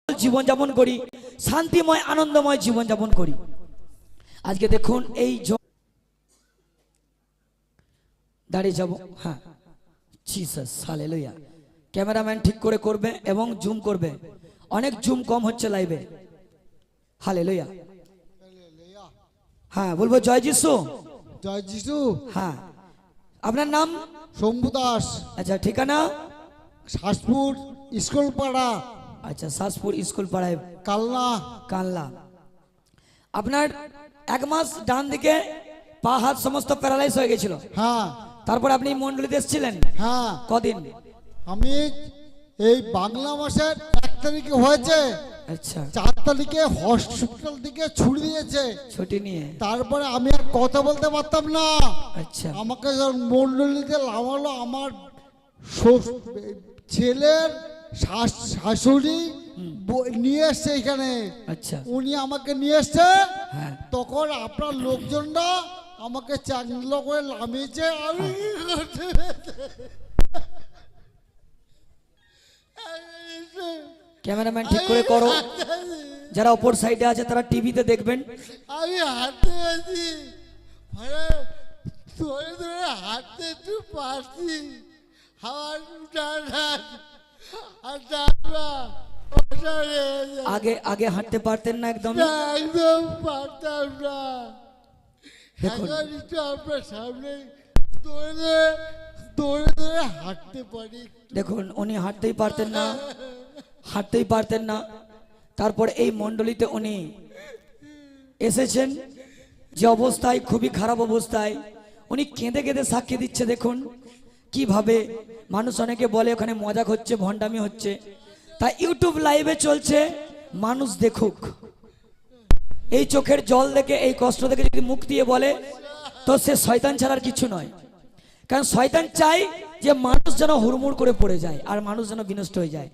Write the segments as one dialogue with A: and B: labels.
A: জীবন যাপন করি, শান্তিময় আনন্দময় জীবন যাপন করি। আজকে দেখুন এই দাঁড়িয়ে যাব। হ্যাঁ, জিসাস হালেলুয়া। ক্যামেরাম্যান ঠিক করে করবে এবং জুম করবে, অনেক জুম কম হচ্ছে লাইভে। হালেলুয়া। হ্যাঁ, বলবো জয় যিশু।
B: জয় যিশু।
A: হ্যাঁ, আপনার নাম?
B: শম্ভু দাস।
A: আচ্ছা, ঠিকানা?
B: শাসপুর স্কুল পাড়া।
A: আচ্ছা, শাসপুর স্কুল পাড়ায়,
B: কালনা।
A: কানলা। আপনার 1 মাস ডান দিকে পা হাত সমস্ত প্যারালাইজ হয়ে গেছিল।
B: হ্যাঁ
A: তারপর আপনি মন্ডলীতে এসেছিলেন।
B: হ্যাঁ,
A: কদিন?
B: আমি এই বাংলা মাসের 1 তারিখে হয়েছে,
A: আচ্ছা,
B: 4 তারিখে হসপিটাল থেকে ছুটি দিয়েছে।
A: ছুটি নিয়ে
B: তারপরে আমি আর কথা বলতে পারতাম না।
A: আচ্ছা,
B: আমাকে যখন মন্ডলীতে নামালো, আমার ছেলের শাশুড়ি নিয়ে এসছে এখানে।
A: আচ্ছা,
B: উনি আমাকে নিয়ে এসছে।
A: হ্যাঁ,
B: তখন আপনার লোকজনরা আমাকে চাঙ্গলো করে নামিয়েছে। আমি
A: ক্যামেরাম্যান ঠিক করে করো। যারা অপর সাইডে আছে তারা টিভিতে দেখবেন।
B: আমি হাঁটতে আছি, ধরে ধরে হাঁটতে একটু পারছি। হাওয়ার
A: আগে আগে হাঁটতে পারতেন না একদম?
B: একদম পারতাম না।
A: দেখুন,
B: আপনার সামনে দৌড়ে দৌড়ে দৌড়ে হাঁটতে পারি।
A: দেখুন উনি হাঁটতেই পারতেন না, হাঁটতেই পারতেন না। তারপর এই মণ্ডলীতে উনি এসেছেন যে অবস্থায়, খুবই খারাপ অবস্থায় উনি কেঁদে কেঁদে সাক্ষী দিচ্ছে। দেখুন কিভাবে মানুষ, অনেকে বলে ওখানে মজাক হচ্ছে, ভণ্ডামি হচ্ছে, তাই ইউটিউব লাইভে চলছে, মানুষ দেখুক। এই চোখের জল দেখে, এই কষ্ট দেখে যদি মুখ দিয়ে বলে, তো সে শয়তান ছাড়ার কিছু নয়। কারণ শয়তান চাই যে মানুষ যেন হুড়মুড় করে পড়ে যায় আর মানুষ যেন বিনষ্ট হয়ে যায়।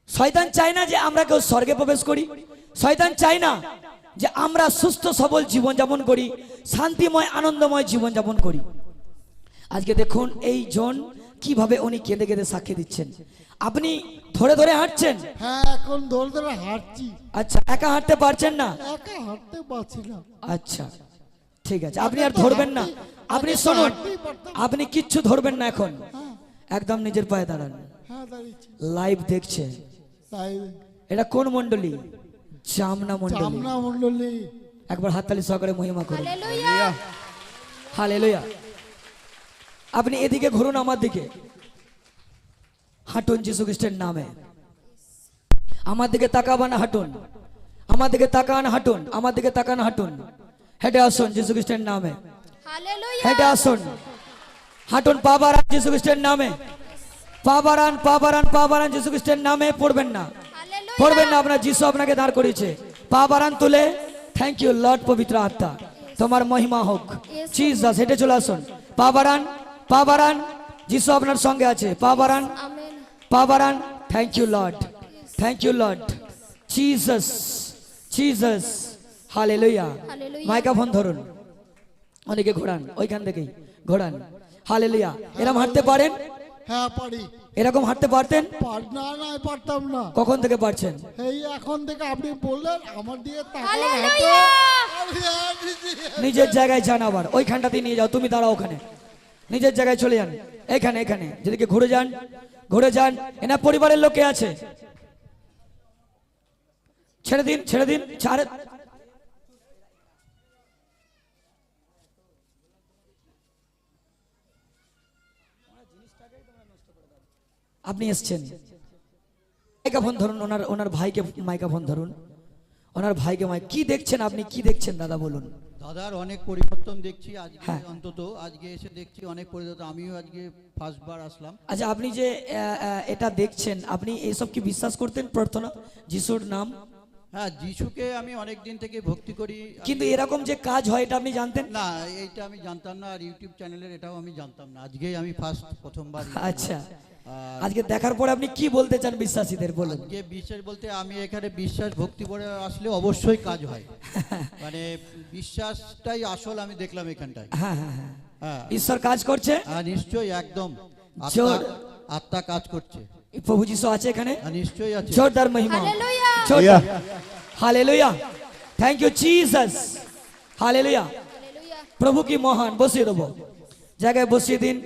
A: শয়তান চায় না যে আমরা কেউ স্বর্গে প্রবেশ করি। শয়তান চায় না যে আমরা সুস্থ সবল জীবন যাপন করি, শান্তিময় আনন্দময় জীবন যাপন করি। আজকে দেখুন এই জন কিভাবে উনি কেঁদে কেঁদে সাক্ষী দিচ্ছেন। আপনি ধরে ধরে হাঁটছেন?
B: হ্যাঁ, এখন ধরে ধরে হাঁটছি।
A: আচ্ছা, একা হাঁটতে পারছেন না?
B: একা হাঁটতে পারছি না।
A: আচ্ছা, ঠিক আছে, আপনি আর ধরবেন না। আপনি শুনুন, আপনি কিচ্ছু ধরবেন না এখন, একদম নিজের পায়ে দাঁড়ান।
B: হ্যাঁ, দাঁড়িয়েছি।
A: লাইভ দেখছে।
B: তাই
A: এটা কোন মণ্ডলী? জামনা মণ্ডলী।
B: জামনা মণ্ডলী।
A: একবার হাততালি সহকারে মহিমা করুন। হালেলুয়া। আপনি এদিকে ঘুরুন, আমার দিকে হাঁটুন যীশু খ্রিস্টের নামে। আমার দিকে তাকাবান, হাঁটুন। আমার দিকে তাকান, হাঁটুন। আমার দিকে তাকান, হাঁটুন। হেঁটে আসুন যীশু খ্রিস্টের নামে। হেঁটে আসুন, হাঁটুন। পা বাড়ান যীশু খ্রিস্টের নামে। পা বাড়ান, পা বাড়ান, পা বাড়ান যীশু খ্রিস্টের নামে। পড়বেন না, পড়বেন না। আপনার যিশু আপনাকে দাঁড় করিয়েছে। পা বাড়ান তুলে। থ্যাংক ইউ লর্ড, পবিত্র আত্মা তোমার মহিমা হোক। জিসাস, হেঁটে চলে আসুন। পা বাড়ান, পা বাড়ান। যিশু আপনার সঙ্গে আছে। পা বাড়ান, পা বাড়ান। Thank you Lord, thank you Lord. Jesus, Jesus, hallelujah. Microphone ধরুন, অনেকে ঘোরান, ওইখান থেকেই ঘোরান। হালেলুয়া। এরকম হাঁটতে পারেন?
B: হ্যাঁ, পারি।
A: এরকম হাঁটতে পারতেন?
B: না না, পারতাম না।
A: কখন থেকে পারছেন?
B: এই এখন থেকে। আপনি বললেন আমার দিকে
A: নিজের জায়গায় যান, আবার ওইখানটাতেই নিয়ে যাও। তুমি দাঁড়াও ওখানে, নিজের জায়গায় চলে যান। এখানে এখানে যেদিকে ঘুরে যান, ঘুরে যান। এনার পরিবারের লোকে আছে, ছেড়ে দিন, ছেড়ে দিন, ছাড়ে। আপনি এসছেন, মাইক্রোফোন ধরুন। ওনার ভাইকে মাইক্রোফোন ধরুন, ওনার ভাইকে কি দেখছেন আপনি? কি দেখছেন দাদা বলুন?
C: দাদার অনেক পরিবর্তন দেখছি আজকে।
A: হ্যাঁ।
C: অন্তত আজকে এসে দেখছি অনেক পরিবর্তন। আমিও আজকে ফার্স্ট বার আসলাম।
A: আচ্ছা, আপনি যে এটা দেখছেন, আপনি এইসব কি বিশ্বাস করতেন? প্রার্থনা, যিশুর নাম?
C: হ্যাঁ, যিশুকে আমি অনেক দিন থেকে ভক্তি করি।
A: কিন্তু এরকম যে কাজ হয় এটা আপনি জানতেন
C: না? এইটা আমি জানতাম না, আর ইউটিউব চ্যানেলের এটাও আমি জানতাম না। আজকেই আমি প্রথমবার।
A: আচ্ছা, আজকে দেখার পরে আপনি কি বলতে চান বিশ্বাসীদের বলুন?
C: আজকে বিশ্বাস বলতে আমি এখানে বিশ্বাস ভক্তি করে আসলে অবশ্যই কাজ হয়। মানে বিশ্বাসটাই আসল আমি দেখলাম এখানটায়।
A: হ্যাঁ হ্যাঁ হ্যাঁ,
C: হ্যাঁ,
A: ঈশ্বর কাজ করছে।
C: নিশ্চয়ই, একদম।
A: জোর।
C: আত্মা কাজ করছে।
A: প্রভু যিশু আছে এখানে,
C: নিশ্চয়ই আছে।
A: জোরদার মহিমা। ছোট
D: Yeah.
A: Hallelujah thank you Jesus hallelujah প্রভু কি মহান বসিয়ে দেবো জায়গায় বসিয়ে দিন